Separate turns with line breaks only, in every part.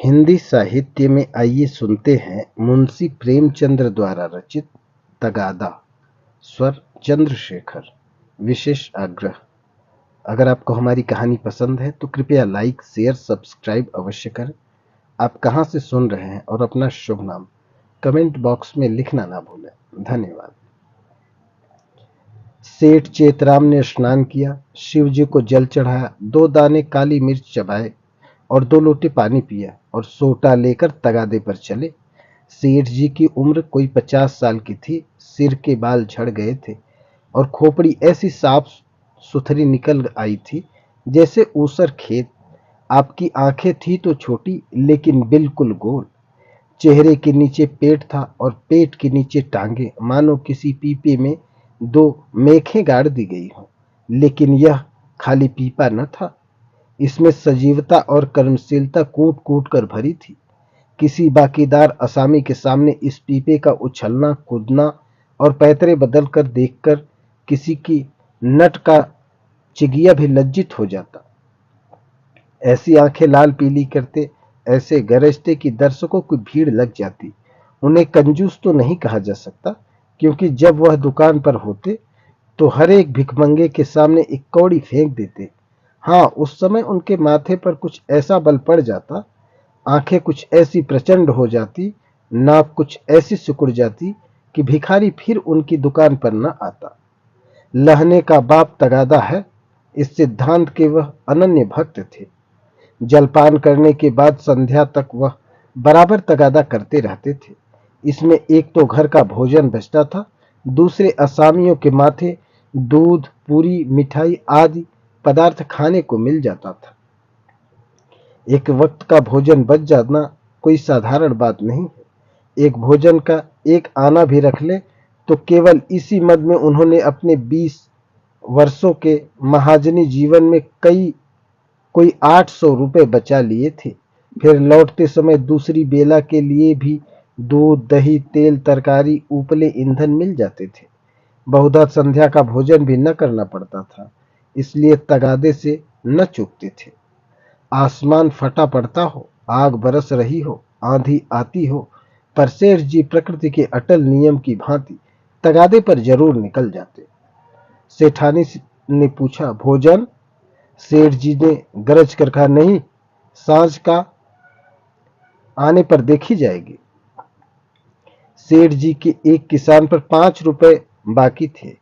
हिंदी साहित्य में आइए सुनते हैं मुंशी प्रेमचंद्र द्वारा रचित तगादा। स्वर चंद्रशेखर। विशेष आग्रह, अगर आपको हमारी कहानी पसंद है तो कृपया लाइक शेयर सब्सक्राइब अवश्य करें। आप कहां से सुन रहे हैं और अपना शुभ नाम कमेंट बॉक्स में लिखना ना भूलें। धन्यवाद। सेठ चेतराम ने स्नान किया, शिव जी को जल चढ़ाया, 2 दाने काली मिर्च चबाए और 2 लोटे पानी पिया और सोटा लेकर तगादे पर चले। सेठ जी की उम्र कोई 50 साल की थी। सिर के बाल झड़ गए थे और खोपड़ी ऐसी साफ सुथरी निकल आई थी जैसे ऊसर खेत। आपकी आंखें थी तो छोटी लेकिन बिल्कुल गोल। चेहरे के नीचे पेट था और पेट के नीचे टांगे, मानो किसी पीपे में 2 मेखें गाड़ दी गई हों। लेकिन यह खाली पीपा न था, इसमें सजीवता और कर्मशीलता कूट कूट कर भरी थी। किसी बाकीदार असामी के सामने इस पीपे का उछलना कूदना और पैतरे बदल कर देखकर किसी की नट का चिगिया भी लज्जित हो जाता। ऐसी आंखें लाल पीली करते, ऐसे गरजते कि दर्शकों की भीड़ लग जाती। उन्हें कंजूस तो नहीं कहा जा सकता, क्योंकि जब वह दुकान पर होते तो हर एक भिखमंगे के सामने एक कौड़ी फेंक देते। हाँ, उस समय उनके माथे पर कुछ ऐसा बल पड़ जाता, आंखें कुछ ऐसी प्रचंड हो जाती, नाक कुछ ऐसी सिकुड़ जाती कि भिखारी फिर उनकी दुकान पर न आता। लहने का बाप तगादा है, इस सिद्धांत के वह अनन्य भक्त थे। जलपान करने के बाद संध्या तक वह बराबर तगादा करते रहते थे। इसमें एक तो घर का भोजन बचता था, दूसरे असामियों के माथे दूध पूरी मिठाई आदि पदार्थ खाने को मिल जाता था। एक वक्त का भोजन बच जाना कोई साधारण बात नहीं है। एक भोजन का एक आना भी रख ले तो केवल इसी मद में उन्होंने अपने 20 वर्षों के महाजनी जीवन में कोई 800 रुपए बचा लिए थे। फिर लौटते समय दूसरी बेला के लिए भी दूध दही तेल तरकारी उपले ईंधन मिल जाते थे। बहुधा संध्या का भोजन भी न करना पड़ता था, इसलिए तगादे से न चूकते थे। आसमान फटा पड़ता हो, आग बरस रही हो, आंधी आती हो, पर सेठ जी प्रकृति के अटल नियम की भांति तगादे पर जरूर निकल जाते। सेठानी ने पूछा, भोजन? सेठ जी ने गरज कर कहा, नहीं, सांझ का आने पर देखी जाएगी। सेठ जी के एक किसान पर 5 रुपए बाकी थे।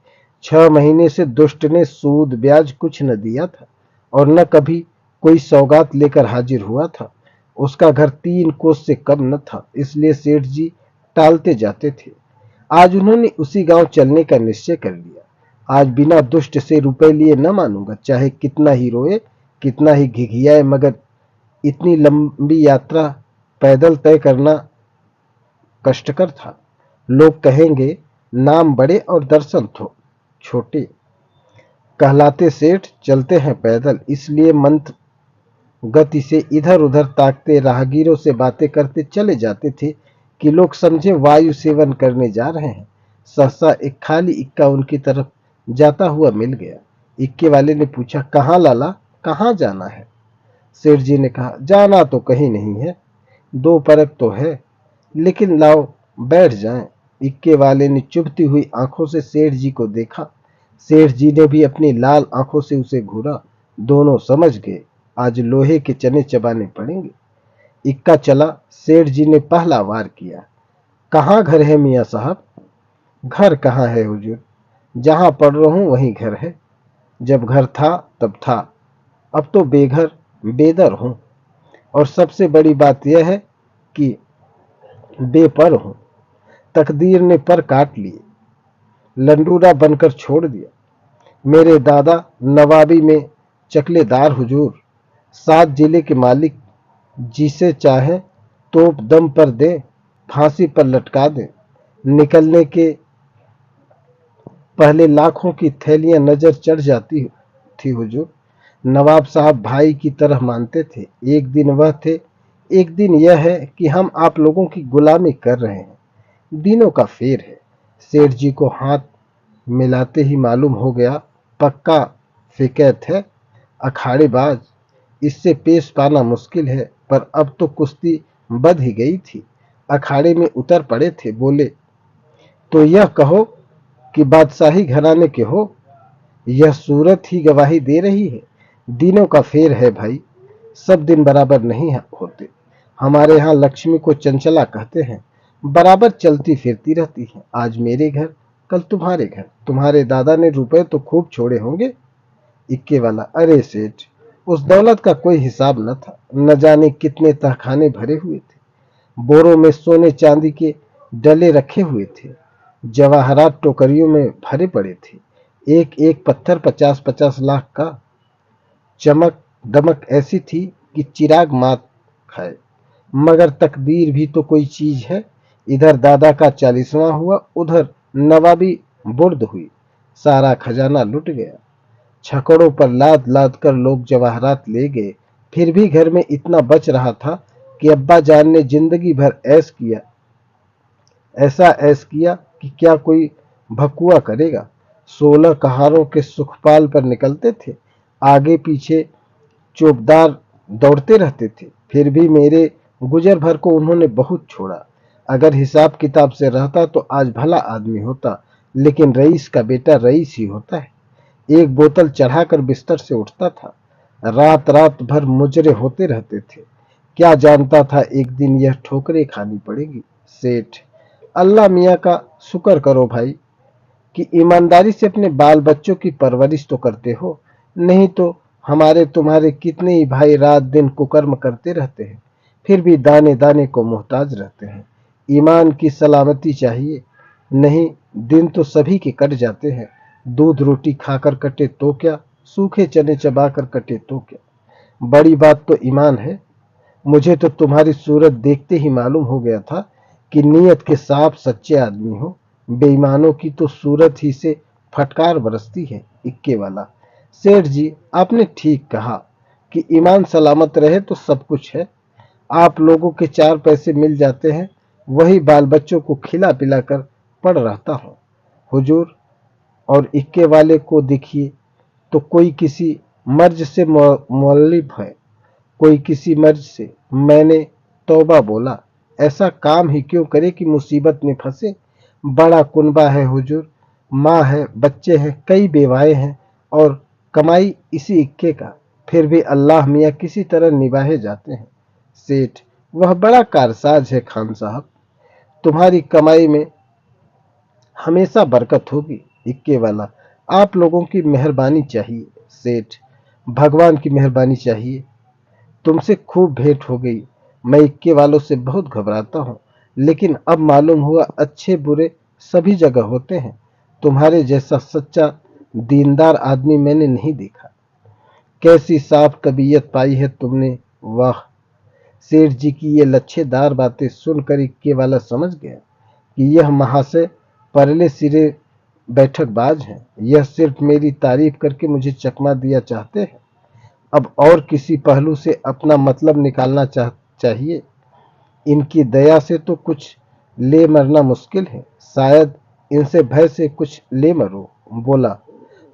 6 महीने से दुष्ट ने सूद ब्याज कुछ न दिया था और न कभी कोई सौगात लेकर हाजिर हुआ था। उसका घर 3 कोस से कम न था, इसलिए सेठ जी टालते जाते थे। आज उन्होंने उसी गांव चलने का निश्चय कर लिया। आज बिना दुष्ट से रुपए लिए न मानूंगा, चाहे कितना ही रोए कितना ही घिघियाए, मगर इतनी लंबी यात्रा पैदल तय करना कष्टकर था। लोग कहेंगे नाम बड़े और दर्शन छोटे। कहलाते सेठ, चलते हैं पैदल, इसलिए मंद गति से इधर उधर ताकते राहगीरों से बातें करते चले जाते थे कि लोग समझे वायु सेवन करने जा रहे हैं। सहसा एक खाली इक्का उनकी तरफ जाता हुआ मिल गया। इक्के वाले ने पूछा, कहाँ लाला, कहाँ जाना है? सेठ जी ने कहा, जाना तो कहीं नहीं है, 2 परक तो है, लेकिन लाओ बैठ जाएं। इक्के वाले ने चुभती हुई आंखों से सेठ जी को देखा। सेठ जी ने भी अपनी लाल आंखों से उसे घूरा। दोनों समझ गए, आज लोहे के चने चबाने पड़ेंगे। इक्का चला। सेठ जी ने पहला वार किया, कहाँ घर है मियाँ साहब? घर कहाँ है हुजूर, जहां पढ़ रहा हूं वहीं घर है। जब घर था तब था, अब तो बेघर बेदर हूं, और सबसे बड़ी बात यह है कि बेपर हूं। तकदीर ने पर काट लिए, लंडूरा बनकर छोड़ दिया। मेरे दादा नवाबी में चकलेदार हुजूर, 7 जिले के मालिक, जिसे चाहे तोप दम पर दे, फांसी पर लटका दे। निकलने के पहले लाखों की थैलियां नजर चढ़ जाती थी हुजूर। नवाब साहब भाई की तरह मानते थे। एक दिन वह थे, एक दिन यह है कि हम आप लोगों की गुलामी कर रहे हैं। दिनों का फेर है। सेठ जी को हाथ मिलाते ही मालूम हो गया, पक्का फिकैत है, अखाड़ेबाज, इससे पेश पाना मुश्किल है। पर अब तो कुश्ती बध ही गई थी। अखाड़े में उतर पड़े थे। बोले, तो यह कहो कि बादशाही घराने के हो। यह सूरत ही गवाही दे रही है। दिनों का फेर है भाई, सब दिन बराबर नहीं होते। हमारे यहाँ लक्ष्मी को चंचला कहते हैं, बराबर चलती फिरती रहती है। आज मेरे घर, कल तुम्हारे घर। तुम्हारे दादा ने रुपए तो खूब छोड़े होंगे। इक्के वाला, अरे सेठ, उस दौलत का कोई हिसाब न था। न जाने कितने तहखाने भरे हुए थे। बोरों में सोने चांदी के डले रखे हुए थे। जवाहरात टोकरियों में भरे पड़े थे। एक एक पत्थर 50-50 लाख का। चमक दमक ऐसी थी कि चिराग मात खाए। मगर तकदीर भी तो कोई चीज है। इधर दादा का 40वां हुआ, उधर नवाबी बुर्द हुई। सारा खजाना लुट गया। छकड़ों पर लाद लाद कर लोग जवाहरात ले गए। फिर भी घर में इतना बच रहा था कि अब्बा जान ने जिंदगी भर ऐसा ऐश किया कि क्या कोई भकुआ करेगा। 16 कहारों के सुखपाल पर निकलते थे। आगे पीछे चौबदार दौड़ते रहते थे। फिर भी मेरे गुजर भर को उन्होंने बहुत छोड़ा। अगर हिसाब किताब से रहता तो आज भला आदमी होता, लेकिन रईस का बेटा रईस ही होता है। एक बोतल चढ़ाकर बिस्तर से उठता था। रात रात भर मुजरे होते रहते थे। क्या जानता था एक दिन यह ठोकरें खानी पड़ेगी। सेठ, अल्लाह मियाँ का शुक्र करो भाई कि ईमानदारी से अपने बाल बच्चों की परवरिश तो करते हो। नहीं तो हमारे तुम्हारे कितने ही भाई रात दिन कुकर्म करते रहते हैं, फिर भी दाने दाने को मोहताज रहते हैं। ईमान की सलामती चाहिए। नहीं, दिन तो सभी के कट जाते हैं। दूध रोटी खाकर कटे तो क्या, सूखे चने चबाकर कटे तो क्या। बड़ी बात तो ईमान है। मुझे तो तुम्हारी सूरत देखते ही मालूम हो गया था कि नीयत के साफ सच्चे आदमी हो। बेईमानों की तो सूरत ही से फटकार बरसती है। इक्के वाला, सेठ जी, आपने ठीक कहा कि ईमान सलामत रहे तो सब कुछ है। आप लोगों के 4 पैसे मिल जाते हैं, वही बाल बच्चों को खिला पिलाकर पड़ रहता हूँ। हुजूर, और इक्के वाले को देखिए तो कोई किसी मर्ज से मुअल्लिफ है, कोई किसी मर्ज से। मैंने तौबा बोला, ऐसा काम ही क्यों करे कि मुसीबत में फंसे। बड़ा कुनबा है हुजूर, माँ है, बच्चे हैं, कई बेवाएं हैं, और कमाई इसी इक्के का। फिर भी अल्लाह मियाँ किसी तरह निभाए जाते हैं। सेठ, वह बड़ा कारसाज है खान साहब। तुम्हारी कमाई में हमेशा बरकत होगी। इक्के वाला, आप लोगों की मेहरबानी चाहिए सेठ, भगवान की मेहरबानी चाहिए। तुमसे खूब भेंट हो गई। मैं इक्के वालों से बहुत घबराता हूँ, लेकिन अब मालूम हुआ अच्छे बुरे सभी जगह होते हैं। तुम्हारे जैसा सच्चा दीनदार आदमी मैंने नहीं देखा। कैसी साफ तबीयत पाई है तुमने, वाह। सेठ जी की ये लच्छेदार बातें सुनकर इक्के वाला समझ गया कि यह महाशय परले सिरे बैठकबाज हैं। यह सिर्फ मेरी तारीफ करके मुझे चकमा दिया चाहते हैं। अब और किसी पहलू से अपना मतलब निकालना चाहिए। इनकी दया से तो कुछ ले मरना मुश्किल है। शायद इनसे भय से कुछ ले मरूं। बोला,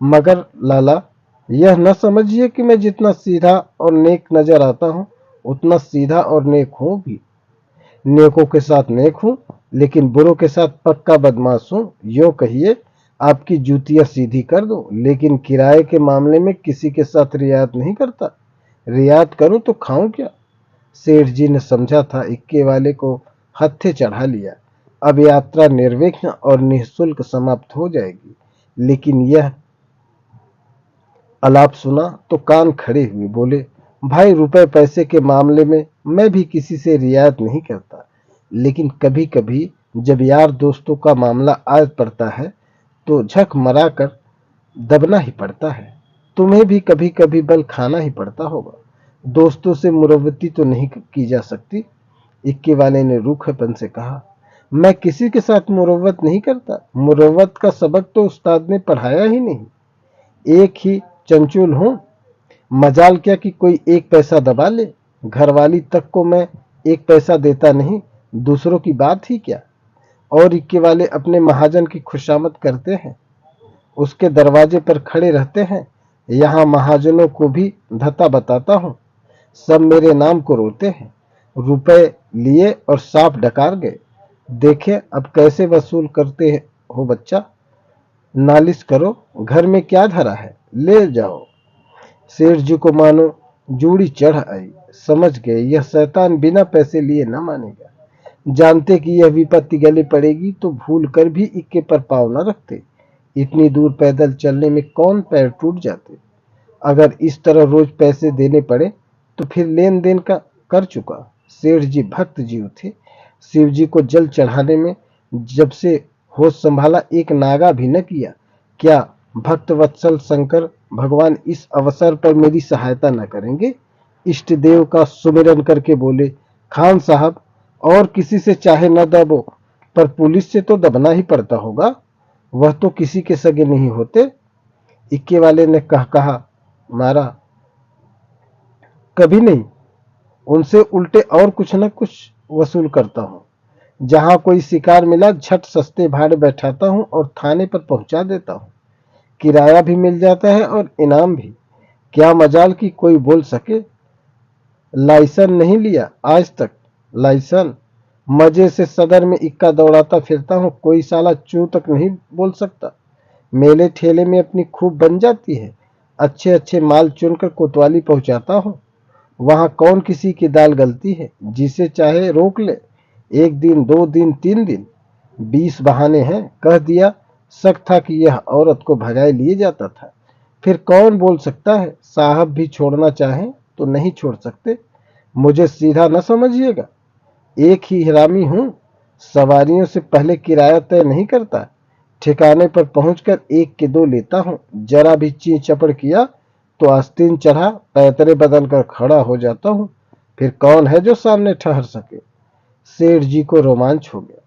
मगर लाला, यह न समझिए कि मैं जितना सीधा और नेक नजर आता हूँ उतना सीधा और नेक हूँ भी। नेकों के साथ नेक हूँ, लेकिन बुरों के साथ पक्का बदमाश हूँ। यूं कहिए, आपकी जूतियां सीधी कर दूं, लेकिन किराए के मामले में किसी के साथ रियायत नहीं करता। रियायत करूं तो खाऊं क्या। सेठ जी ने समझा था इक्के वाले को हत्थे चढ़ा लिया। अब यात्रा निर्विघ्न और निःशुल्क समाप्त हो जाएगी। लेकिन यह अलाप सुना तो कान खड़े हुए। बोले, भाई, रुपए पैसे के मामले में मैं भी किसी से रियायत नहीं करता, लेकिन कभी कभी जब यार दोस्तों का मामला आ पड़ता है तो झक मरा कर दबना ही पड़ता है। तुम्हें भी कभी कभी बल खाना ही पड़ता होगा। दोस्तों से मुरव्वती तो नहीं की जा सकती। इक्के वाले ने रूखेपन से कहा, मैं किसी के साथ मुरव्वत नहीं करता। मुरव्वत का सबक तो उस्ताद ने पढ़ाया ही नहीं। एक ही चंचुल हूं। मजाल क्या कि कोई एक पैसा दबा ले। घरवाली तक को मैं एक पैसा देता नहीं, दूसरों की बात ही क्या। और इक्के वाले अपने महाजन की खुशामद करते हैं, उसके दरवाजे पर खड़े रहते हैं। यहाँ महाजनों को भी धता बताता हूँ। सब मेरे नाम को रोते हैं। रुपए लिए और साफ डकार गए। देखे अब कैसे वसूल करते हो बच्चा। नालिश करो, घर में क्या धरा है, ले जाओ। सेठ जी को मानो जूड़ी चढ़ आई। समझ गए यह शैतान बिना पैसे लिए न मानेगा। जानते कि यह विपत्ति गले पड़ेगी तो भूल कर भी इक्के पर पाँव न रखते। इतनी दूर पैदल चलने में कौन पैर टूट जाते। अगर इस तरह रोज पैसे देने पड़े तो फिर लेन देन का कर चुका। सेठ जी भक्त जीव थे। शिव जी को जल चढ़ाने में जब से होश संभाला एक नागा भी न किया। क्या भक्त वत्सल शंकर भगवान इस अवसर पर मेरी सहायता न करेंगे। इष्ट देव का सुमिरन करके बोले, खान साहब और किसी से चाहे न दबो, पर पुलिस से तो दबना ही पड़ता होगा। वह तो किसी के सगे नहीं होते। इक्के वाले ने कहा मारा, कभी नहीं। उनसे उल्टे और कुछ न कुछ वसूल करता हूँ। जहां कोई शिकार मिला झट सस्ते भाड़े बैठाता हूँ और थाने पर पहुंचा देता हूँ। किराया भी मिल जाता है और इनाम भी। क्या मजाल कि कोई बोल सके। लाइसन नहीं लिया आज तक। लाइसन मजे से सदर में इक्का दौड़ाता फिरता हूँ। कोई साला चू तक नहीं बोल सकता। मेले ठेले में अपनी खूब बन जाती है। अच्छे अच्छे माल चुनकर कोतवाली पहुंचाता हूँ। वहां कौन किसी की दाल गलती है। जिसे चाहे रोक ले। एक दिन, 2 दिन, 3 दिन, 20 बहाने हैं। कह दिया शक था कि यह औरत को भगाए लिए जाता था। फिर कौन बोल सकता है। साहब भी छोड़ना चाहें तो नहीं छोड़ सकते। मुझे सीधा न समझिएगा। एक ही हरामी हूं। सवारियों से पहले किराया तय नहीं करता। ठिकाने पर पहुंचकर 1 के 2 लेता हूं। जरा भी ची चपड़ किया तो आस्तीन चढ़ा पैतरे बदल कर खड़ा हो जाता हूँ। फिर कौन है जो सामने ठहर सके। सेठ जी को रोमांच हो गया।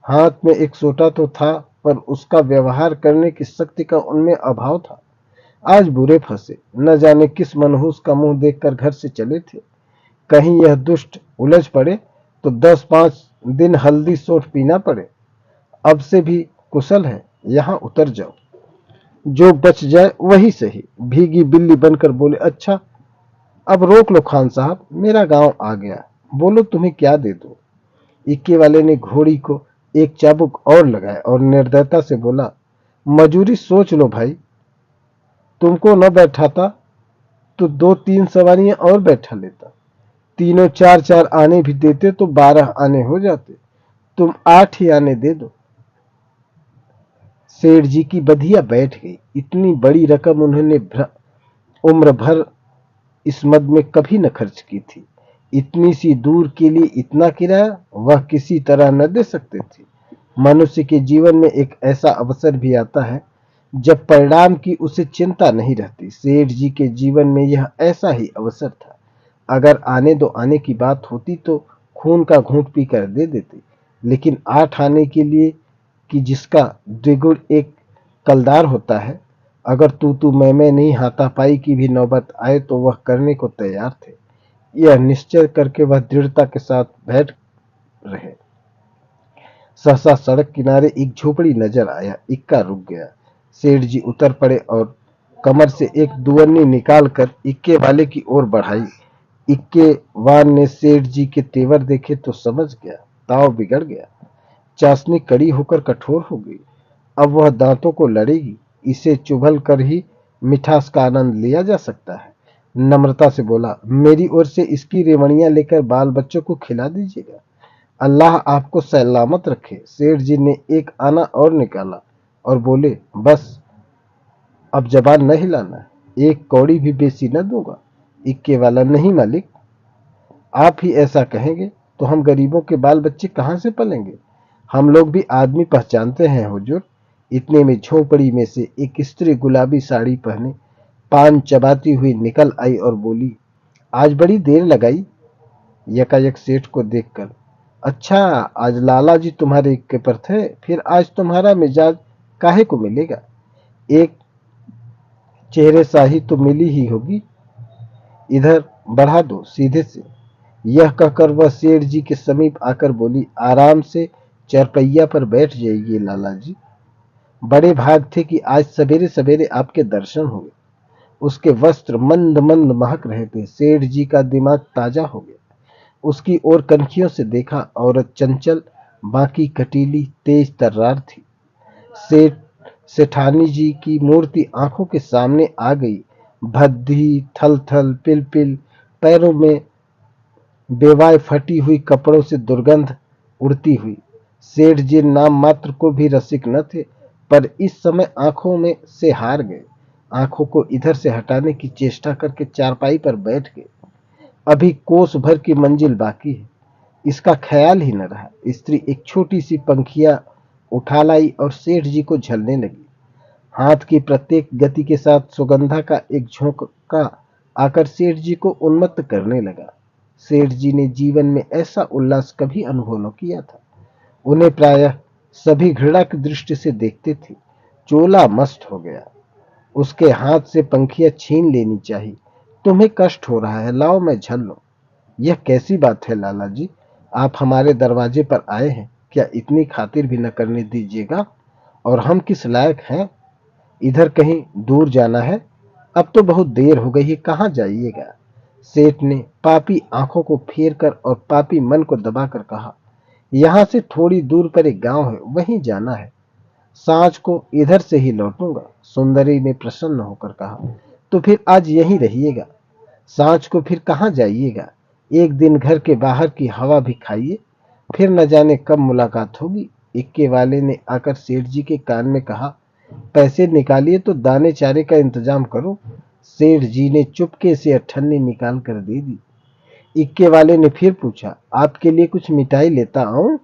हाथ में एक सोटा तो था, पर उसका व्यवहार करने की शक्ति का उनमें अभाव था। आज बुरे फंसे। न जाने किस मनहूस का मुंह देखकर घर से चले थे। कहीं यह दुष्ट उलझ पड़े तो 10-5 दिन हल्दी सोठ पीना पड़े। अब से भी कुशल है, यहाँ उतर जाओ। जो बच जाए वही सही। भीगी बिल्ली बनकर बोले, अच्छा अब रोक लो खान साहब, मेरा गांव आ गया। बोलो तुम्हें क्या दे दो। इक्के वाले ने घोड़ी को एक चाबुक और लगाया और निर्दयता से बोला, मजूरी सोच लो भाई। तुमको न बैठाता तो 2-3 सवारियां और बैठा लेता। तीनों 4-4 आने भी देते तो 12 आने हो जाते। तुम 8 ही आने दे दो। सेठ जी की बधिया बैठ गई। इतनी बड़ी रकम उन्होंने उम्र भर इस मद में कभी न खर्च की थी। इतनी सी दूर के लिए इतना किराया वह किसी तरह न दे सकते थे। मनुष्य के जीवन में एक ऐसा अवसर भी आता है जब परिणाम की उसे चिंता नहीं रहती। सेठ जी के जीवन में यह ऐसा ही अवसर था। अगर आने दो आने की बात होती तो खून का घूंट पी कर दे देते। लेकिन 8 आने के लिए कि जिसका द्विगुण एक कलदार होता है। अगर तू मैं नहीं हाथापाई की भी नौबत आए तो वह करने को तैयार थे। यह निश्चय करके वह दृढ़ता के साथ बैठ रहे। सहसा सड़क किनारे एक झोपड़ी नजर आया। इक्का रुक गया। सेठ जी उतर पड़े और कमर से एक दुवन्नी निकाल कर इक्के वाले की ओर बढ़ाई। इक्के वान ने सेठ जी के तेवर देखे तो समझ गया ताव बिगड़ गया। चाशनी कड़ी होकर कठोर हो गई। अब वह दांतों को लड़ेगी। इसे चुभल कर ही मिठास का आनंद लिया जा सकता है। नम्रता से बोला, मेरी ओर से इसकी रेवड़ियां लेकर बाल बच्चों को खिला दीजिएगा। अल्लाह आपको सलामत रखे। सेठ जी ने एक आना और निकाला और बोले, बस अब जबान न हिलाना। एक कौड़ी भी बेसी न दूंगा। इक्के वाला, नहीं मालिक, आप ही ऐसा कहेंगे तो हम गरीबों के बाल बच्चे कहां से पलेंगे। हम लोग भी आदमी पहचानते हैं हुजूर। इतने में झोपड़ी में से एक स्त्री गुलाबी साड़ी पहने पान चबाती हुई निकल आई और बोली, आज बड़ी देर लगाई। यकायक सेठ को देखकर, अच्छा आज लाला जी तुम्हारे इक्के पर थे। फिर आज तुम्हारा मिजाज काहे को मिलेगा। एक चेहरे शाही तो मिली ही होगी। इधर बढ़ा दो सीधे से। यह कहकर वह सेठ जी के समीप आकर बोली, आराम से चरपैया पर बैठ जाइए लाला जी। बड़े भाग थे कि आज सवेरे सवेरे आपके दर्शन हुए। उसके वस्त्र मंद मंद महक रहे थे। सेठ जी का दिमाग ताजा हो गया। उसकी ओर कनखियों से देखा। औरत चंचल, बाकी कटीली, तेज तर्रार थी। सेठ सेठानी जी की मूर्ति आंखों के सामने आ गई। भद्दी, थल थल, पिल पिल, पैरों में बेवाय फटी हुई कपड़ों से दुर्गंध उड़ती हुई। सेठ जी नाम मात्र को भी रसिक न थे, पर इस समय आंखों में से हार गए। आंखों को इधर से हटाने की चेष्टा करके चारपाई पर बैठ गए। अभी कोस भर की मंजिल बाकी है, इसका ख्याल ही न रहा। स्त्री एक छोटी सी पंखिया उठा लाई और सेठ जी को झलने लगी। हाथ की प्रत्येक गति के साथ सुगंधा का एक झोंका आकर सेठ जी को उन्मत्त करने लगा। सेठ जी ने जीवन में ऐसा उल्लास कभी अनुभव न किया था। उन्हें प्रायः सभी घृणा की दृष्टि से देखते थे। चोला मस्त हो गया। उसके हाथ से पंखिया छीन लेनी चाहिए। तुम्हें कष्ट हो रहा है, लाओ मैं झल लूं। यह कैसी बात है लाला जी, आप हमारे दरवाजे पर आए हैं, क्या इतनी खातिर भी न करने दीजिएगा? और हम किस लायक हैं? इधर कहीं दूर जाना है? अब तो बहुत देर हो गई है, कहाँ जाइएगा? सेठ ने पापी आंखों को फेर कर और पापी मन को दबाकर कहा, यहाँ से थोड़ी दूर पर एक गांव है, वहीं जाना है। सांझ को इधर से ही लौटूंगा। सुंदरी ने प्रसन्न होकर कहा, तो फिर आज यहीं रहिएगा। सांझ को फिर कहाँ जाइएगा? एक दिन घर के बाहर की हवा भी खाइए, फिर न जाने कब मुलाकात होगी। इक्के वाले ने आकर सेठ जी के कान में कहा, पैसे निकालिए तो दाने चारे का इंतजाम करो। सेठ जी ने चुपके से अठन्नी निकाल कर दे दी। इक्के वाले ने फिर पूछा, आपके लिए कुछ मिठाई लेता आऊं?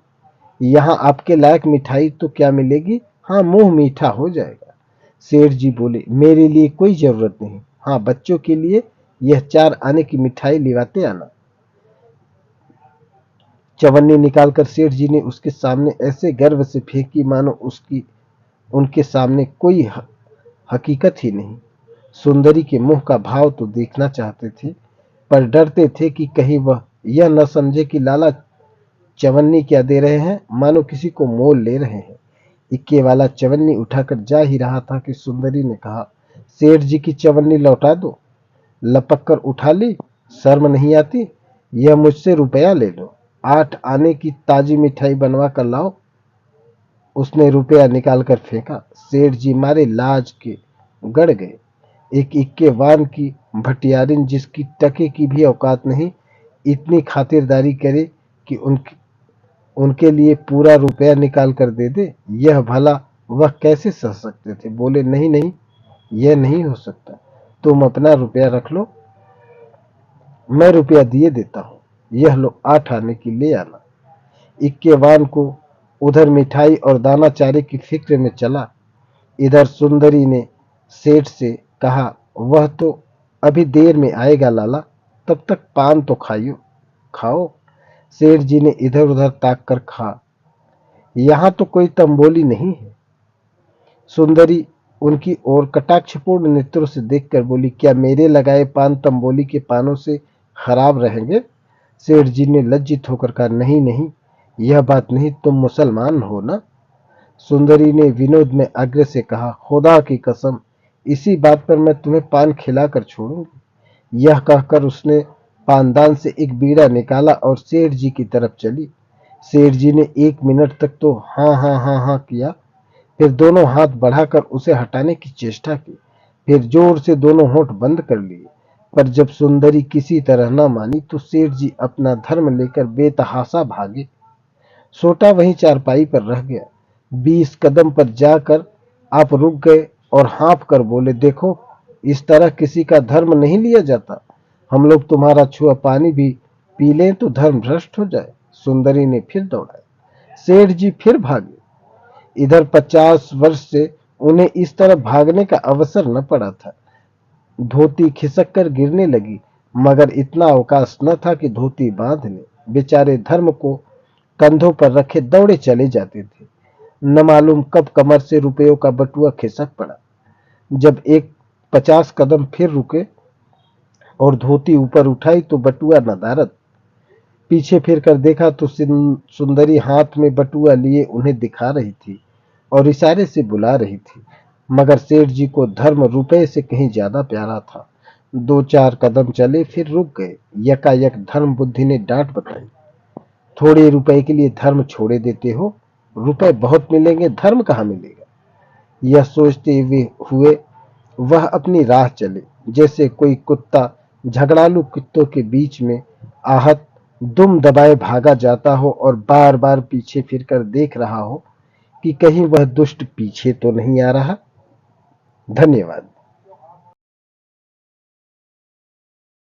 यहाँ आपके लायक मिठाई तो क्या मिलेगी? हाँ, मुंह मीठा हो जाएगा। सेठ जी बोले, मेरे लिए कोई जरूरत नहीं। हाँ, बच्चों के लिए यह 4 आने की मिठाई लिवाते आना। चवन्नी निकालकर सेठ जी ने उसके सामने ऐसे गर्व से फेंकी मानो उसकी उनके सामने कोई हकीकत ही नहीं। सुंदरी के मुंह का भाव तो देखना चाहते थे, पर डरते थे कि कहीं वह यह न समझे कि लाला चवन्नी क्या दे रहे हैं, मानो किसी को मोल ले रहे हैं। इक्के वाला चवन्नी उठाकर जा ही रहा था कि सुंदरी ने कहा, सेठ जी की चवन्नी लौटा दो। लपक कर उठा ली, शर्म नहीं आती? यह मुझसे रुपया ले लो, 8 आने की ताजी मिठाई बनवा कर लाओ। उसने रुपया निकालकर फेंका। सेठ जी मारे लाज के गड़ गए। एक इक्के वान की भटियारिन जिसकी टके की भी औकात नहीं, इतनी खातिरदारी करे कि उनके लिए पूरा रुपया निकाल कर दे दे, यह भला वह कैसे सह सकते थे? बोले, नहीं नहीं, यह नहीं हो सकता। तुम अपना रुपया रख लो, मैं रुपया दिए देता हूँ। यह लो, 8 आने की ले आना। इक्के वान को उधर मिठाई और दाना चारे की फिक्र में चला। इधर सुंदरी ने सेठ से कहा, वह तो अभी देर में आएगा लाला, तब तक पान तो खाओ। सेठ जी ने इधर उधर ताक कर कहा, यहाँ तो कोई तंबोली नहीं है। सुंदरी उनकी ओर कटाक्षपूर्ण नेत्रों से देखकर बोली, क्या मेरे लगाए पान तंबोली के पानों से खराब रहेंगे? सेठ जी ने लज्जित होकर कहा, नहीं नहीं, यह बात नहीं, तुम मुसलमान हो ना? सुंदरी ने विनोद में आग्रह से कहा, खुदा की कसम, इसी बात पर मैं तुम्हें पान खिलाकर छोड़ूंगी। यह कहकर उसने पानदान से एक बीड़ा निकाला और सेठ जी की तरफ चली। सेठ जी ने 1 मिनट तक तो हाँ हाँ हाँ हाँ किया, फिर दोनों हाथ बढ़ाकर उसे हटाने की चेष्टा की, फिर जोर से दोनों होंठ बंद कर लिए। पर जब सुंदरी किसी तरह न मानी तो सेठ जी अपना धर्म लेकर बेतहाशा भागे। सोटा वहीं चारपाई पर रह गया। 20 कदम पर जाकर आप रुक गए और हाँफ कर बोले, देखो, इस तरह किसी का धर्म नहीं लिया जाता। हम लोग तुम्हारा छुआ पानी भी पी लें तो धर्म भ्रष्ट हो जाए। सुंदरी ने फिर दौड़ाया। सेठ जी फिर भागे। इधर 50 वर्ष से उन्हें इस तरह भागने का अवसर न पड़ा था। धोती खिसक कर गिरने लगी, मगर इतना अवकाश न था कि धोती बांध ले। बेचारे धर्म को कंधों पर रखे दौड़े चले जाते थे। न मालूम कब कमर से रुपयों का बटुआ खिसक पड़ा। जब एक 50 कदम फिर रुके और धोती ऊपर उठाई तो बटुआ नदारद। पीछे फिर कर देखा तो सुंदरी हाथ में बटुआ लिए उन्हें दिखा रही थी और इशारे से बुला रही थी। मगर सेठ जी को धर्म रुपए से कहीं ज्यादा प्यारा था। 2-4 कदम चले फिर रुक गए। यकायक धर्म बुद्धि ने डांट बताई, थोड़े रुपए के लिए धर्म छोड़े देते हो, रुपए बहुत मिलेंगे, धर्म कहाँ मिलेगा। यह सोचते हुए वह अपनी राह चले। जैसे कोई कुत्ता झगड़ालू कुत्तों के बीच में आहत दुम दबाए भागा जाता हो और बार बार पीछे फिरकर देख रहा हो कि कहीं वह दुष्ट पीछे तो नहीं आ रहा। धन्यवाद।